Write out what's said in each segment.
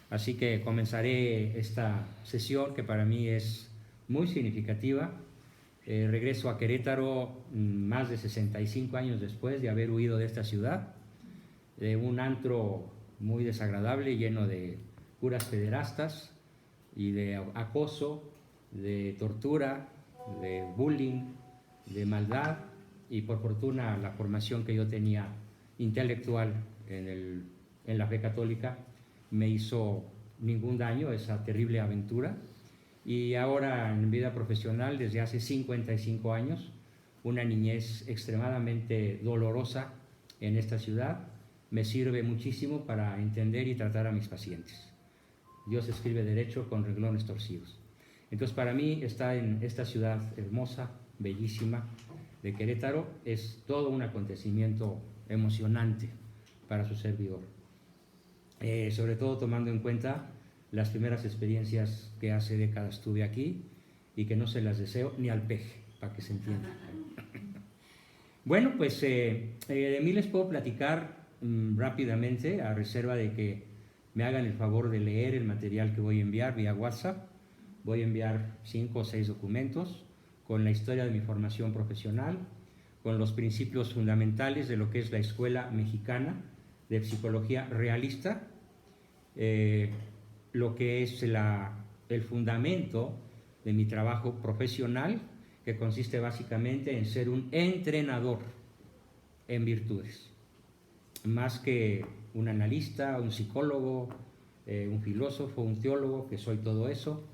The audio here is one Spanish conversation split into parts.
Así que comenzaré esta sesión que para mí es muy significativa. Regreso a Querétaro más de 65 años después de haber huido de esta ciudad, de un antro muy desagradable, lleno de curas pederastas y de acoso, de tortura, de bullying, de maldad, y por fortuna la formación que yo tenía intelectual en la fe católica me hizo ningún daño esa terrible aventura. Y ahora en vida profesional, desde hace 55 años, una niñez extremadamente dolorosa en esta ciudad, me sirve muchísimo para entender y tratar a mis pacientes. Dios escribe derecho con renglones torcidos. Entonces, para mí, estar en esta ciudad hermosa, bellísima, de Querétaro, es todo un acontecimiento emocionante para su servidor. Sobre todo tomando en cuenta las primeras experiencias que hace décadas tuve aquí y que no se las deseo ni al peje, para que se entienda. Bueno, pues de mí les puedo platicar rápidamente, a reserva de que me hagan el favor de leer el material que voy a enviar vía WhatsApp. Voy a enviar 5 o 6 documentos con la historia de mi formación profesional, con los principios fundamentales de lo que es la Escuela Mexicana de Psicología Realista, lo que es el fundamento de mi trabajo profesional, que consiste básicamente en ser un entrenador en virtudes, más que un analista, un psicólogo, un filósofo, un teólogo, que soy todo eso,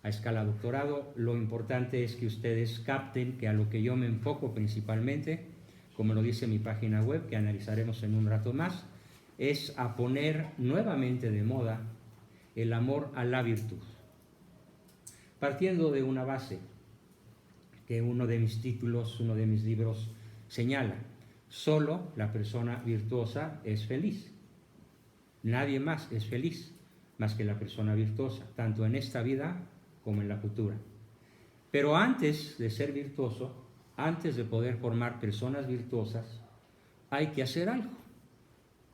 a escala doctorado. Lo importante es que ustedes capten que a lo que yo me enfoco principalmente, como lo dice mi página web, que analizaremos en un rato más, es a poner nuevamente de moda el amor a la virtud, partiendo de una base que uno de mis títulos, uno de mis libros señala: solo la persona virtuosa es feliz, nadie más es feliz más que la persona virtuosa, tanto en esta vida como en la futura. Pero antes de ser virtuoso, antes de poder formar personas virtuosas, hay que hacer algo,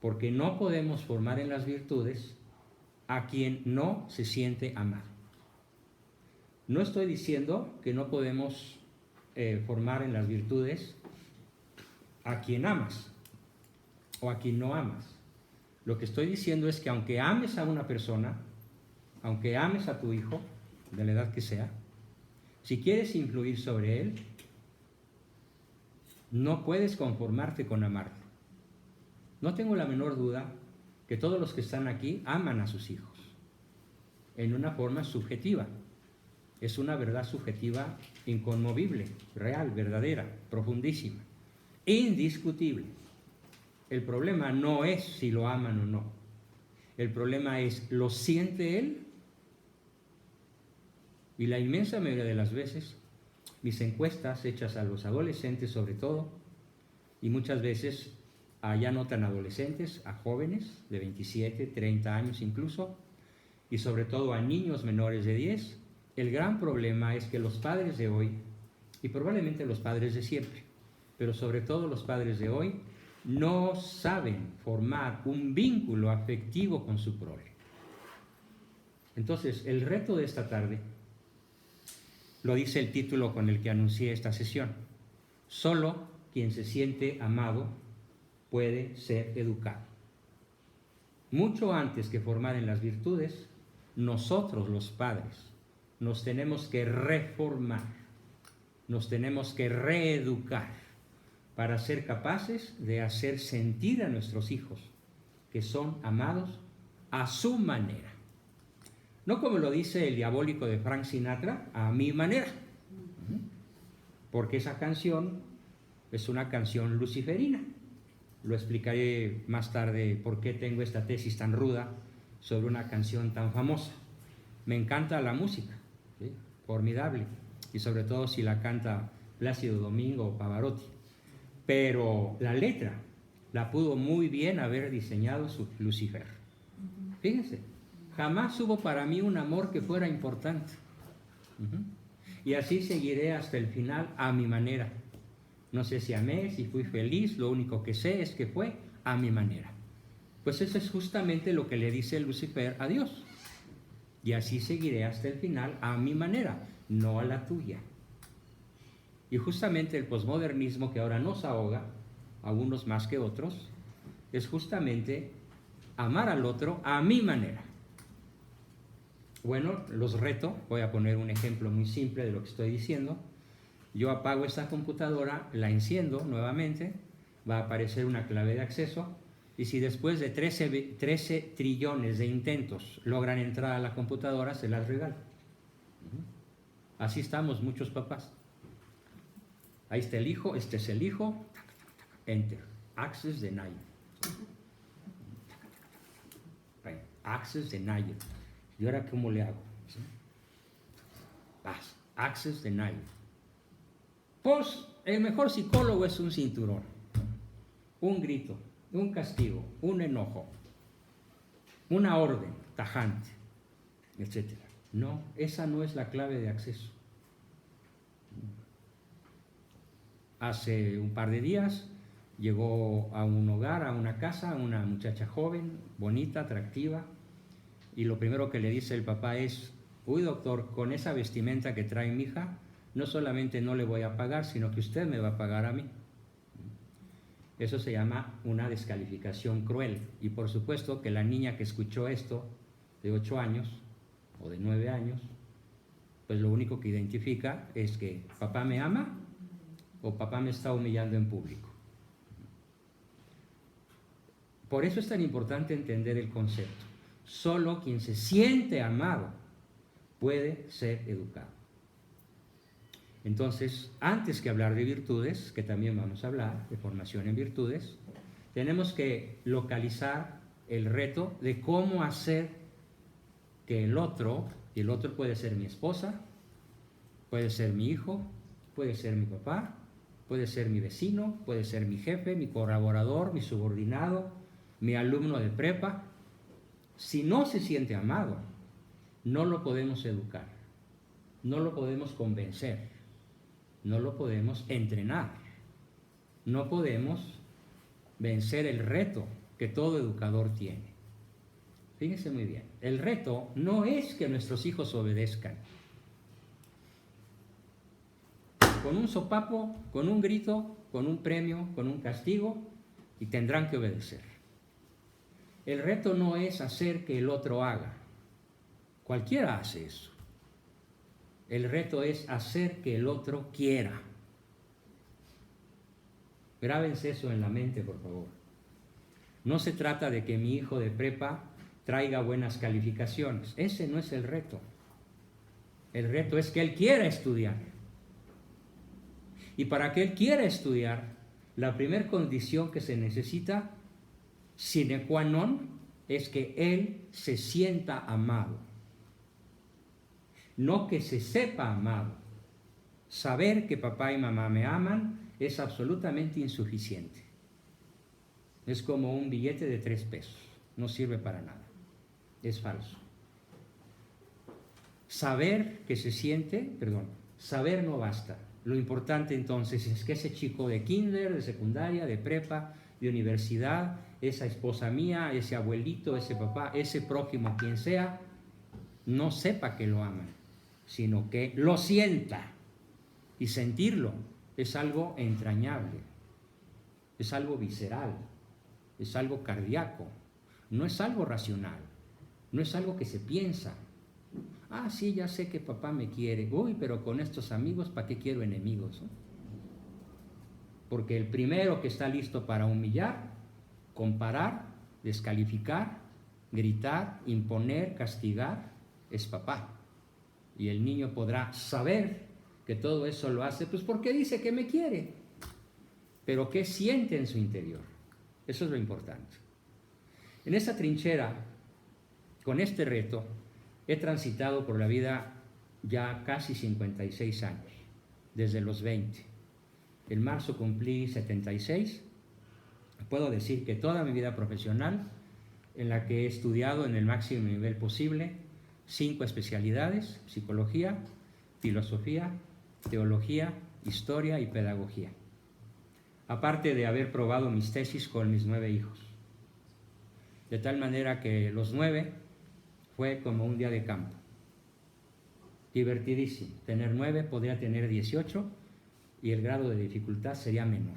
porque no podemos formar en las virtudes a quien no se siente amado. No estoy diciendo que no podemos formar en las virtudes a quien amas o a quien no amas. Lo que estoy diciendo es que aunque ames a una persona, aunque ames a tu hijo, de la edad que sea, si quieres influir sobre él, no puedes conformarte con amarlo. No tengo la menor duda que todos los que están aquí aman a sus hijos, en una forma subjetiva. Es una verdad subjetiva inconmovible, real, verdadera, profundísima, indiscutible. El problema no es si lo aman o no. El problema es, ¿lo siente él? Y la inmensa mayoría de las veces, mis encuestas hechas a los adolescentes sobre todo, y muchas veces a ya no tan adolescentes, a jóvenes de 27, 30 años incluso, y sobre todo a niños menores de 10, el gran problema es que los padres de hoy, y probablemente los padres de siempre, pero sobre todo los padres de hoy, no saben formar un vínculo afectivo con su prole. Entonces, el reto de esta tarde lo dice el título con el que anuncié esta sesión: solo quien se siente amado puede ser educado. Mucho antes que formar en las virtudes, nosotros los padres nos tenemos que reformar, nos tenemos que reeducar para ser capaces de hacer sentir a nuestros hijos que son amados a su manera. No como lo dice el diabólico de Frank Sinatra, a mi manera. Porque esa canción es una canción luciferina. Lo explicaré más tarde por qué tengo esta tesis tan ruda sobre una canción tan famosa. Me encanta la música, ¿sí? Formidable, y sobre todo si la canta Plácido Domingo o Pavarotti. Pero la letra la pudo muy bien haber diseñado su Lucifer. Fíjense, jamás hubo para mí un amor que fuera importante. Y así seguiré hasta el final a mi manera. No sé si amé, si fui feliz, lo único que sé es que fue a mi manera. Pues eso es justamente lo que le dice Lucifer a Dios. Y así seguiré hasta el final a mi manera, no a la tuya. Y justamente el posmodernismo que ahora nos ahoga, a unos más que otros, es justamente amar al otro a mi manera. Bueno, los reto, voy a poner un ejemplo muy simple de lo que estoy diciendo. Yo apago esta computadora, la enciendo nuevamente, va a aparecer una clave de acceso, y si después de 13 trillones de intentos logran entrar a la computadora, se las regalo. Así estamos muchos papás. Ahí está el hijo, este es el hijo, enter, access denied. Access denied. ¿Y ahora cómo le hago? ¿Sí? Paz, access denied. Pues el mejor psicólogo es un cinturón, un grito, un castigo, un enojo, una orden tajante, etc. No, esa no es la clave de acceso. Hace un par de días llegó a un hogar, a una casa, una muchacha joven, bonita, atractiva, y lo primero que le dice el papá es: uy, doctor, con esa vestimenta que trae mi hija, no solamente no le voy a pagar, sino que usted me va a pagar a mí. Eso se llama una descalificación cruel. Y por supuesto que la niña que escuchó esto, de 8 años o de 9 años, pues lo único que identifica es que papá me ama o papá me está humillando en público. Por eso es tan importante entender el concepto. Solo quien se siente amado puede ser educado. Entonces, antes que hablar de virtudes, que también vamos a hablar de formación en virtudes, tenemos que localizar el reto de cómo hacer que el otro, y el otro puede ser mi esposa, puede ser mi hijo, puede ser mi papá, puede ser mi vecino, puede ser mi jefe, mi colaborador, mi subordinado, mi alumno de prepa. Si no se siente amado, no lo podemos educar, no lo podemos convencer, no lo podemos entrenar, no podemos vencer el reto que todo educador tiene. Fíjense muy bien, el reto no es que nuestros hijos obedezcan. Con un sopapo, con un grito, con un premio, con un castigo, y tendrán que obedecer. El reto no es hacer que el otro haga. Cualquiera hace eso. El reto es hacer que el otro quiera. Grábense eso en la mente, por favor. No se trata de que mi hijo de prepa traiga buenas calificaciones. Ese no es el reto. El reto es que él quiera estudiar. Y para que él quiera estudiar, la primera condición que se necesita, sine qua non, es que él se sienta amado. No que se sepa amado. Saber que papá y mamá me aman es absolutamente insuficiente. Es como un billete de 3 pesos. No sirve para nada. Es falso. Saber que se siente, saber no basta. Lo importante entonces es que ese chico de kinder, de secundaria, de prepa, de universidad, esa esposa mía, ese abuelito, ese papá, ese prójimo, quien sea, no sepa que lo aman, sino que lo sienta. Y sentirlo es algo entrañable, es algo visceral, es algo cardíaco, no es algo racional, no es algo que se piensa. Ah, sí, ya sé que papá me quiere. Uy, pero con estos amigos, ¿para qué quiero enemigos? Porque el primero que está listo para humillar, comparar, descalificar, gritar, imponer, castigar, es papá. Y el niño podrá saber que todo eso lo hace, pues porque dice que me quiere. Pero ¿qué siente en su interior? Eso es lo importante. En esa trinchera, con este reto, he transitado por la vida ya casi 56 años, desde los 20. En marzo cumplí 76. Puedo decir que toda mi vida profesional, en la que he estudiado en el máximo nivel posible, 5 especialidades: psicología, filosofía, teología, historia y pedagogía. Aparte de haber probado mis tesis con mis 9 hijos. de tal manera que los 9 fue como un día de campo. Divertidísimo. Tener 9 podría tener 18 y el grado de dificultad sería menor.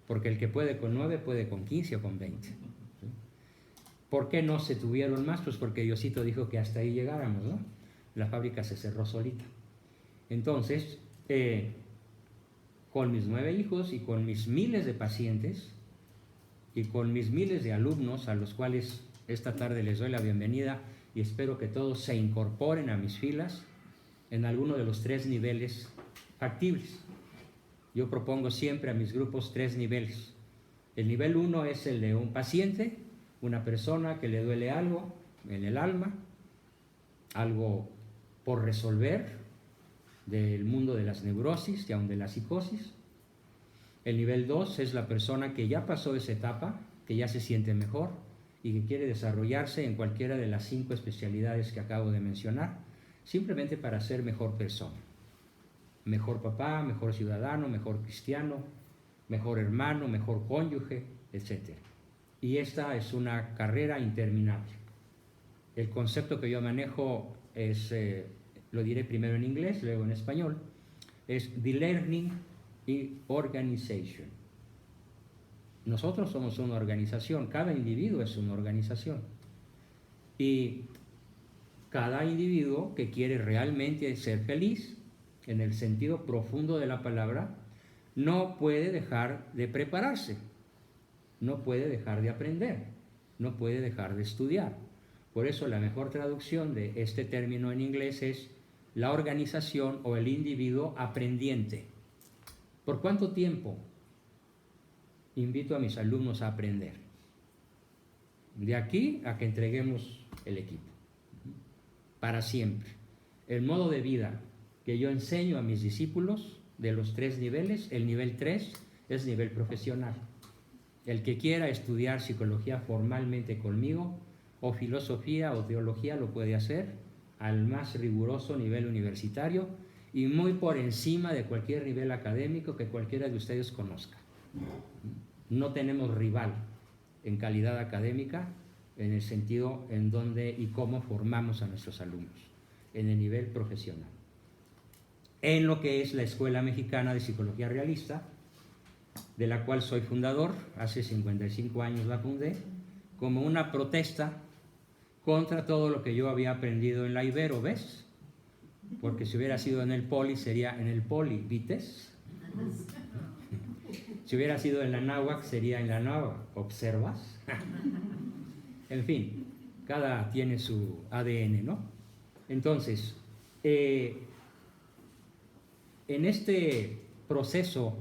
Porque el que puede con 9 puede con 15 o con 20. ¿Por qué no se tuvieron más? Pues porque Diosito dijo que hasta ahí llegáramos, ¿no? La fábrica se cerró solita. Entonces, con mis 9 hijos y con mis miles de pacientes y con mis miles de alumnos a los cuales esta tarde les doy la bienvenida y espero que todos se incorporen a mis filas en alguno de los 3 niveles factibles. Yo propongo siempre a mis grupos 3 niveles. El nivel 1 es el de un paciente, una persona que le duele algo en el alma, algo por resolver del mundo de las neurosis y aún de la psicosis. El nivel 2 es la persona que ya pasó esa etapa, que ya se siente mejor y que quiere desarrollarse en cualquiera de las 5 especialidades que acabo de mencionar, simplemente para ser mejor persona. Mejor papá, mejor ciudadano, mejor cristiano, mejor hermano, mejor cónyuge, etc. Y esta es una carrera interminable. El concepto que yo manejo es, lo diré primero en inglés, luego en español, es The Learning Organization. Nosotros somos una organización, cada individuo es una organización. Y cada individuo que quiere realmente ser feliz, en el sentido profundo de la palabra, no puede dejar de prepararse, no puede dejar de aprender, no puede dejar de estudiar. Por eso la mejor traducción de este término en inglés es la organización o el individuo aprendiente. ¿Por cuánto tiempo invito a mis alumnos a aprender? De aquí a que entreguemos el equipo. Para siempre. El modo de vida que yo enseño a mis discípulos de los 3 niveles, el nivel 3 es nivel profesional. El que quiera estudiar psicología formalmente conmigo, o filosofía o teología, lo puede hacer al más riguroso nivel universitario y muy por encima de cualquier nivel académico que cualquiera de ustedes conozca. No tenemos rival en calidad académica en el sentido en donde y cómo formamos a nuestros alumnos, en el nivel profesional. En lo que es la Escuela Mexicana de Psicología Realista, de la cual soy fundador, hace 55 años la fundé, como una protesta contra todo lo que yo había aprendido en la Ibero, ¿ves? Porque si hubiera sido en el Poli, sería en el Poli, ¿vites? Si hubiera sido en la Náhuac, sería en la Náhuac, ¿observas? En fin, cada tiene su ADN, ¿no? Entonces, en este proceso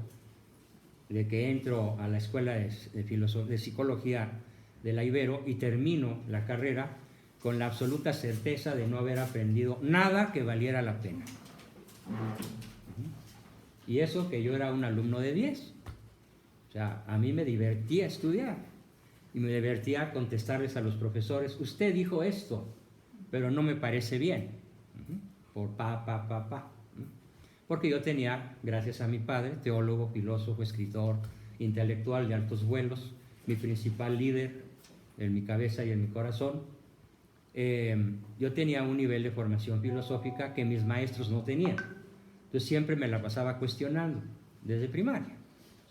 de que entro a la Escuela de Psicología de la Ibero y termino la carrera con la absoluta certeza de no haber aprendido nada que valiera la pena. Y eso que yo era un alumno de 10. O sea, a mí me divertía estudiar y me divertía contestarles a los profesores, usted dijo esto, pero no me parece bien. Por Porque yo tenía, gracias a mi padre, teólogo, filósofo, escritor, intelectual de altos vuelos, mi principal líder en mi cabeza y en mi corazón, yo tenía un nivel de formación filosófica que mis maestros no tenían. Entonces siempre me la pasaba cuestionando, desde primaria.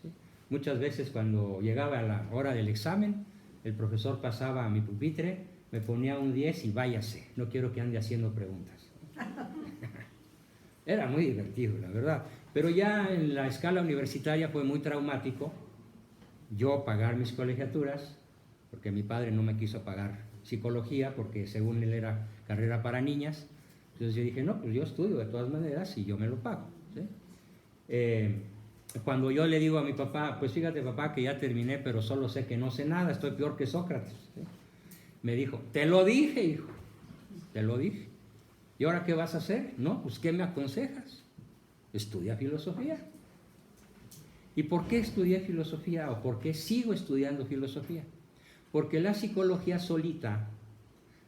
¿Sí? Muchas veces cuando llegaba a la hora del examen, el profesor pasaba a mi pupitre, me ponía un 10 y váyase, no quiero que ande haciendo preguntas. Era muy divertido, la verdad. Pero ya en la escala universitaria fue muy traumático yo pagar mis colegiaturas, porque mi padre no me quiso pagar psicología, porque según él era carrera para niñas. Entonces yo dije, no, pues yo estudio de todas maneras y yo me lo pago. ¿Sí? Cuando yo le digo a mi papá, pues fíjate papá que ya terminé, pero solo sé que no sé nada, estoy peor que Sócrates. ¿Sí? Me dijo, te lo dije, hijo, te lo dije. ¿Y ahora qué vas a hacer? No, pues ¿qué me aconsejas? Estudia filosofía. ¿Y por qué estudié filosofía o por qué sigo estudiando filosofía? Porque la psicología solita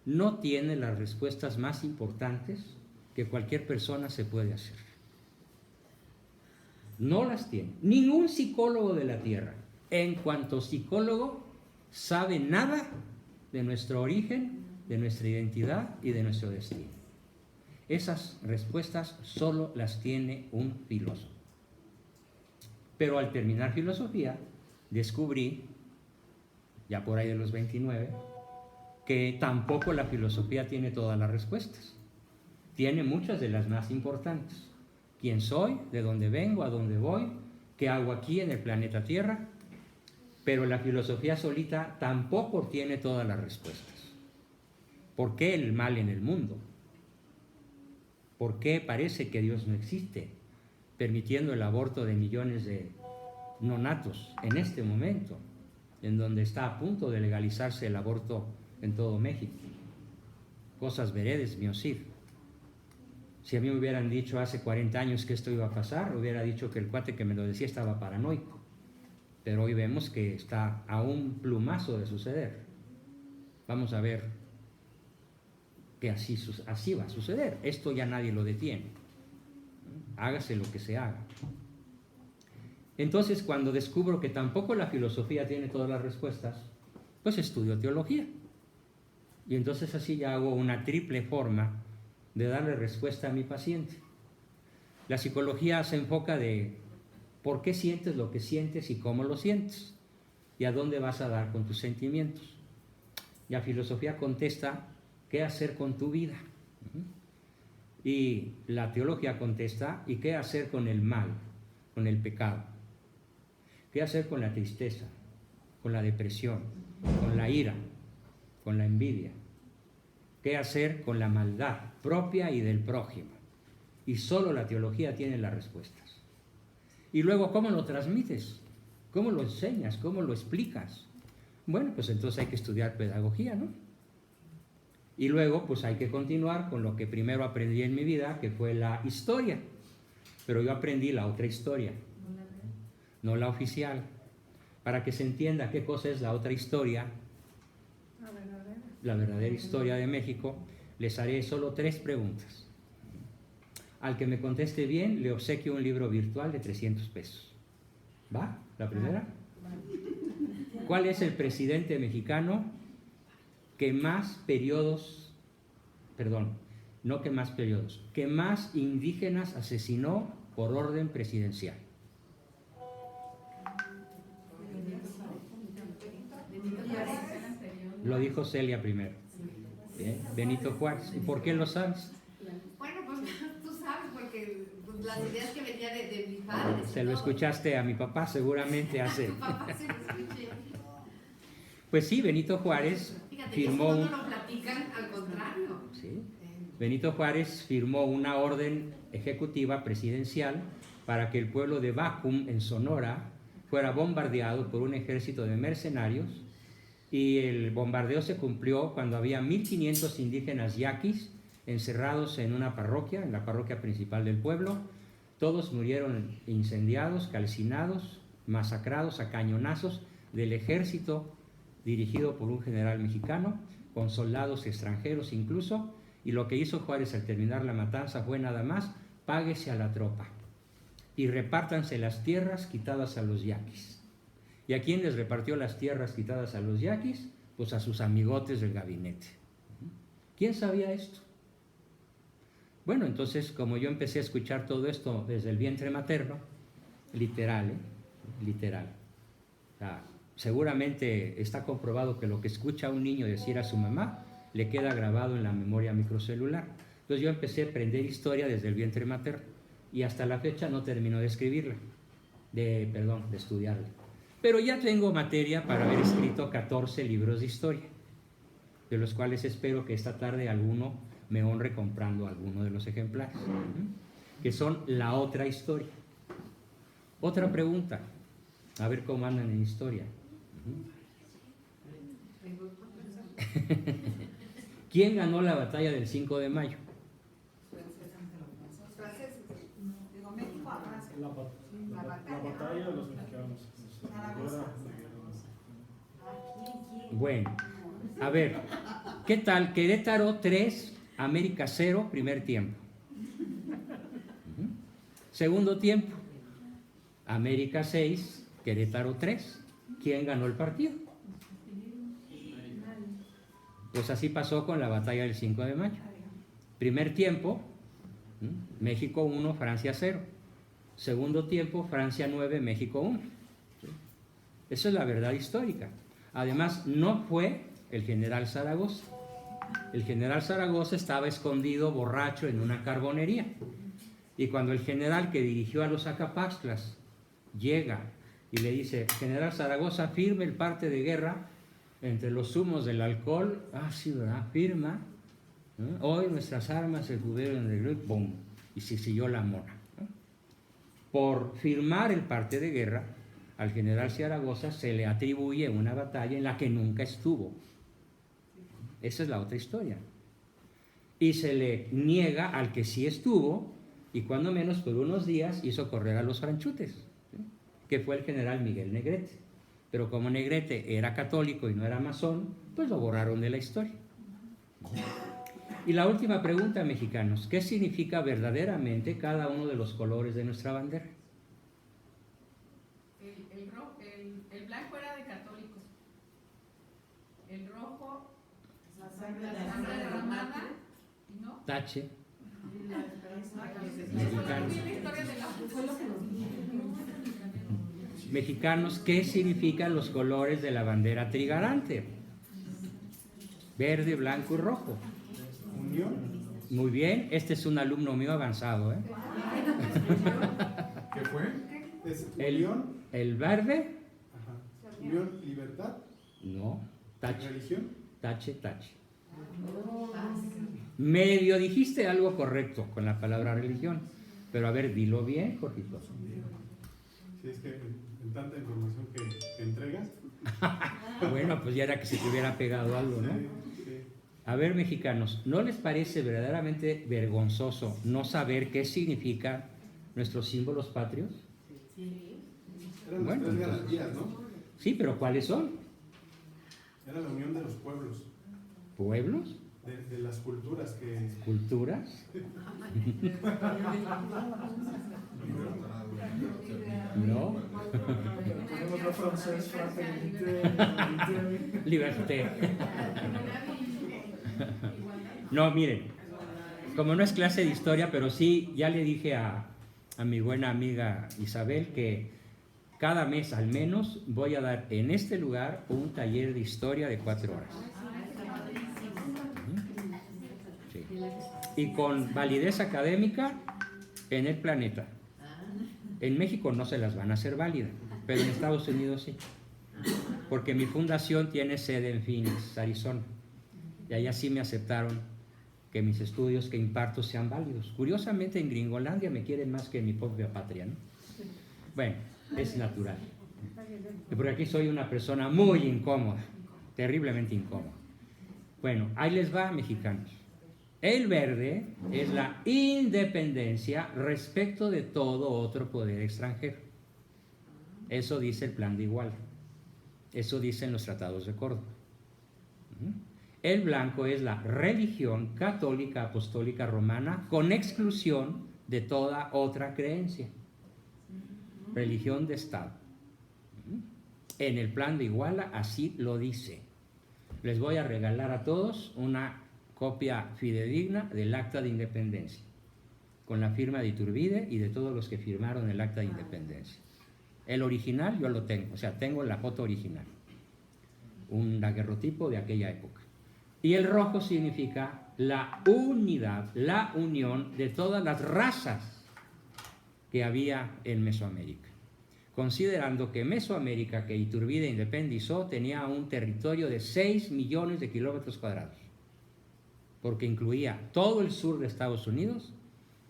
no tiene las respuestas más importantes que cualquier persona se puede hacer. No las tiene. Ningún psicólogo de la Tierra, en cuanto psicólogo, sabe nada de nuestro origen, de nuestra identidad y de nuestro destino. Esas respuestas solo las tiene un filósofo. Pero al terminar filosofía, descubrí, ya por ahí de los 29, que tampoco la filosofía tiene todas las respuestas. Tiene muchas de las más importantes. ¿Quién soy? ¿De dónde vengo? ¿A dónde voy? ¿Qué hago aquí en el planeta Tierra? Pero la filosofía solita tampoco tiene todas las respuestas. ¿Por qué el mal en el mundo? ¿Por qué parece que Dios no existe, permitiendo el aborto de millones de nonatos en este momento, en donde está a punto de legalizarse el aborto en todo México? Cosas veredes, miocid. Si a mí me hubieran dicho hace 40 años que esto iba a pasar, hubiera dicho que el cuate que me lo decía estaba paranoico. Pero hoy vemos que está a un plumazo de suceder. Vamos a ver que así va a suceder. Esto ya nadie lo detiene. Hágase lo que se haga. Entonces, cuando descubro que tampoco la filosofía tiene todas las respuestas, pues estudio teología. Y entonces así ya hago una triple forma de darle respuesta a mi paciente. La psicología se enfoca de por qué sientes lo que sientes y cómo lo sientes, y a dónde vas a dar con tus sentimientos. Y la filosofía contesta qué hacer con tu vida. Y la teología contesta y qué hacer con el mal, con el pecado. ¿Qué hacer con la tristeza, con la depresión, con la ira, con la envidia? ¿Qué hacer con la maldad propia y del prójimo? Y solo la teología tiene las respuestas. Y luego, ¿cómo lo transmites? ¿Cómo lo enseñas? ¿Cómo lo explicas? Bueno, pues entonces hay que estudiar pedagogía, ¿no? Y luego, pues hay que continuar con lo que primero aprendí en mi vida, que fue la historia. Pero yo aprendí la otra historia, no la oficial. Para que se entienda qué cosa es la otra historia, la verdadera historia de México, les haré solo 3 preguntas. Al que me conteste bien, le obsequio un libro virtual de 300 pesos. ¿Va? ¿La primera? ¿Cuál es el presidente mexicano que más periodos, que más indígenas asesinó por orden presidencial? Lo dijo Celia primero. Bien. Benito Juárez. ¿Y por qué lo sabes? Bueno, pues tú sabes, porque las ideas que venía de mis padres. Se lo escuchaste a mi papá seguramente hace... A tu papá se lo escuché. Pues sí, Benito Juárez firmó no lo platican, al contrario. Sí. Benito Juárez firmó una orden ejecutiva presidencial para que el pueblo de Bacum, en Sonora, fuera bombardeado por un ejército de mercenarios, y el bombardeo se cumplió cuando había 1,500 indígenas yaquis encerrados en una parroquia, en la parroquia principal del pueblo. Todos murieron incendiados, calcinados, masacrados a cañonazos del ejército dirigido por un general mexicano, con soldados extranjeros incluso, y lo que hizo Juárez al terminar la matanza fue nada más: páguese a la tropa y repártanse las tierras quitadas a los yaquis. ¿Y a quién les repartió las tierras quitadas a los yaquis? Pues a sus amigotes del gabinete. ¿Quién sabía esto? Bueno, entonces, como yo empecé a escuchar todo esto desde el vientre materno, literal, literal. Seguramente está comprobado que lo que escucha un niño decir a su mamá le queda grabado en la memoria microcelular. Entonces yo empecé a aprender historia desde el vientre materno y hasta la fecha no termino de escribirla, de estudiarla. Pero ya tengo materia para haber escrito 14 libros de historia, de los cuales espero que esta tarde alguno me honre comprando alguno de los ejemplares, que son la otra historia. Otra pregunta, a ver cómo andan en historia. ¿Quién ganó la batalla del 5 de mayo? La batalla de los mexicanos. Bueno, a ver, ¿qué tal? Querétaro 3, América 0, primer tiempo. Segundo tiempo, América 6, Querétaro 3. ¿Quién ganó el partido? Pues así pasó con la batalla del 5 de mayo. Primer tiempo, México 1, Francia 0. Segundo tiempo, Francia 9, México 1. Esa es la verdad histórica. Además, no fue el general Zaragoza. El general Zaragoza estaba escondido, borracho, en una carbonería. Y cuando el general que dirigió a los Acapaxtlas llega y le dice: general Zaragoza, firme el parte de guerra entre los zumos del alcohol. Ah, sí, ¿verdad? Firma. ¿No? Hoy nuestras armas se pudieron de grupo, ¡bum! Y se siguió la mona. ¿No? Por firmar el parte de guerra, al general Zaragoza se le atribuye una batalla en la que nunca estuvo. Esa es la otra historia. Y se le niega al que sí estuvo, y cuando menos por unos días hizo correr a los franchutes, ¿sí? Que fue el general Miguel Negrete. Pero como Negrete era católico y no era masón, pues lo borraron de la historia. Y la última pregunta, mexicanos: ¿qué significa verdaderamente cada uno de los colores de nuestra bandera? El blanco era de católicos. El rojo, la sangre derramada, ¿no? Tache. Mexicanos, ¿qué significan los colores de la bandera trigarante? Verde, blanco y rojo. Unión. Muy bien, este es un alumno mío avanzado, ¿eh? ¿Qué fue? Es unión. El verde, Ajá. Unión, libertad. no, tache, Religión. tache, tache. Medio dijiste algo correcto con la palabra religión, pero a ver, dilo bien, Jorgito. Sí, es que en tanta información que entregas. Bueno, pues ya era que se te hubiera pegado algo, ¿no? Sí, sí. A ver, mexicanos, ¿no les parece verdaderamente vergonzoso no saber qué significan nuestros símbolos patrios? Eran Bueno, las tres entonces- garantías, ¿no? Sí, pero ¿cuáles son? Era la unión de los pueblos, ¿Pueblos? de las culturas que... ¿Culturas? No. Tenemos la francés, fraternité, Liberté. No, miren, como no es clase de historia, pero sí, ya le dije a mi buena amiga Isabel que cada mes al menos voy a dar en este lugar un taller de historia de 4 horas. Sí. Y con validez académica en el planeta. En México no se las van a hacer válidas, pero en Estados Unidos sí. Porque mi fundación tiene sede en Phoenix, Arizona. Y allá sí me aceptaron que mis estudios que imparto sean válidos. Curiosamente en Gringolandia me quieren más que en mi propia patria, ¿no? Bueno, es natural. Y porque aquí soy una persona muy incómoda, terriblemente incómoda. Bueno, ahí les va, mexicanos. El verde es la independencia respecto de todo otro poder extranjero. Eso dice el Plan de Iguala. Eso dicen los tratados de Córdoba. El blanco es la religión católica apostólica romana con exclusión de toda otra creencia. Religión de Estado. En el Plan de Iguala así lo dice. Les voy a regalar a todos una copia fidedigna del Acta de Independencia, con la firma de Iturbide y de todos los que firmaron el Acta de Independencia. El original yo lo tengo, o sea, tengo la foto original, un daguerrotipo de aquella época. Y el rojo significa la unidad, la unión de todas las razas que había en Mesoamérica, considerando que Mesoamérica, que Iturbide independizó, tenía un territorio de 6 millones de kilómetros cuadrados, porque incluía todo el sur de Estados Unidos,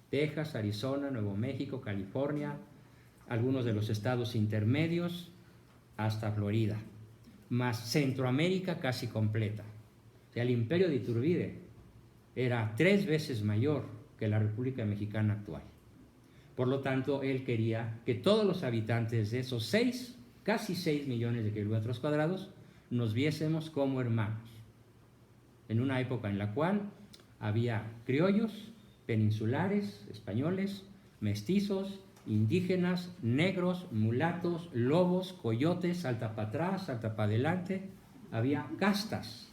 Texas, Arizona, Nuevo México, California, algunos de los estados intermedios, hasta Florida, más Centroamérica casi completa. O sea, el imperio de Iturbide era 3 veces mayor que la República Mexicana actual. Por lo tanto, él quería que todos los habitantes de esos casi 6 millones de kilómetros cuadrados, nos viésemos como hermanos. En una época en la cual había criollos, peninsulares, españoles, mestizos, indígenas, negros, mulatos, lobos, coyotes, salta para atrás, salta para adelante. Había castas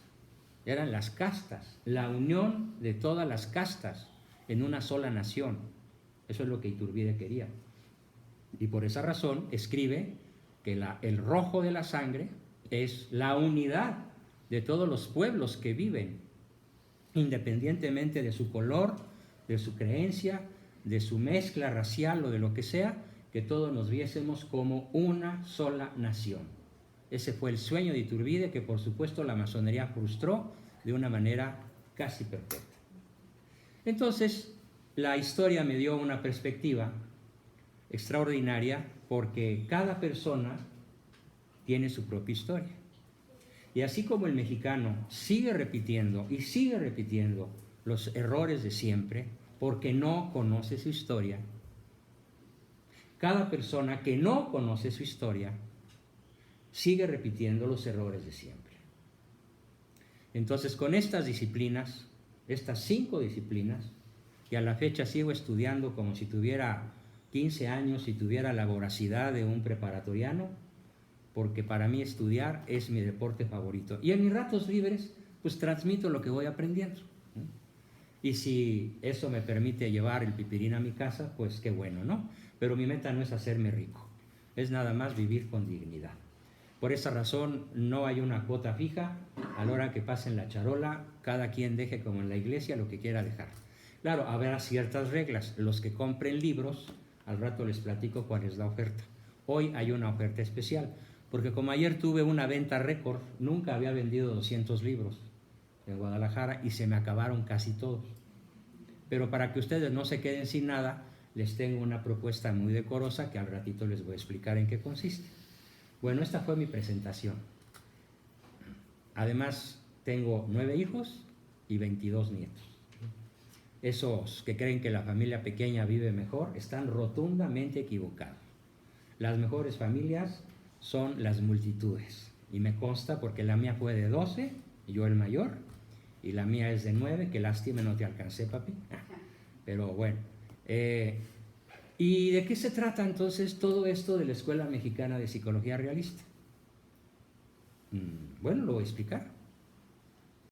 eran las castas, la unión de todas las castas en una sola nación. Eso es lo que Iturbide quería. Y por esa razón escribe que el rojo de la sangre es la unidad de todos los pueblos que viven, independientemente de su color, de su creencia, de su mezcla racial o de lo que sea, que todos nos viésemos como una sola nación. Ese fue el sueño de Iturbide, que por supuesto la masonería frustró de una manera casi perfecta. Entonces, la historia me dio una perspectiva extraordinaria, porque cada persona tiene su propia historia. Y así como el mexicano sigue repitiendo y sigue repitiendo los errores de siempre, porque no conoce su historia, cada persona que no conoce su historia sigue repitiendo los errores de siempre. Entonces, con estas disciplinas, estas 5 disciplinas, que a la fecha sigo estudiando como si tuviera 15 años y tuviera la voracidad de un preparatoriano, porque para mí estudiar es mi deporte favorito. Y en mis ratos libres, pues transmito lo que voy aprendiendo. Y si eso me permite llevar el pipirín a mi casa, pues qué bueno, ¿no? Pero mi meta no es hacerme rico, es nada más vivir con dignidad. Por esa razón no hay una cuota fija. A la hora que pasen la charola, cada quien deje como en la iglesia lo que quiera dejar. Claro, habrá ciertas reglas. Los que compren libros, al rato les platico cuál es la oferta. Hoy hay una oferta especial, porque como ayer tuve una venta récord, nunca había vendido 200 libros en Guadalajara y se me acabaron casi todos. Pero para que ustedes no se queden sin nada, les tengo una propuesta muy decorosa que al ratito les voy a explicar en qué consiste. Bueno, esta fue mi presentación. Además, tengo 9 hijos y 22 nietos. Esos que creen que la familia pequeña vive mejor están rotundamente equivocados. Las mejores familias son las multitudes. Y me consta porque la mía fue de 12, yo el mayor, y la mía es de 9, que lástima no te alcancé, papi. Pero bueno. ¿Y de qué se trata entonces todo esto de la Escuela Mexicana de Psicología Realista? Bueno, lo voy a explicar.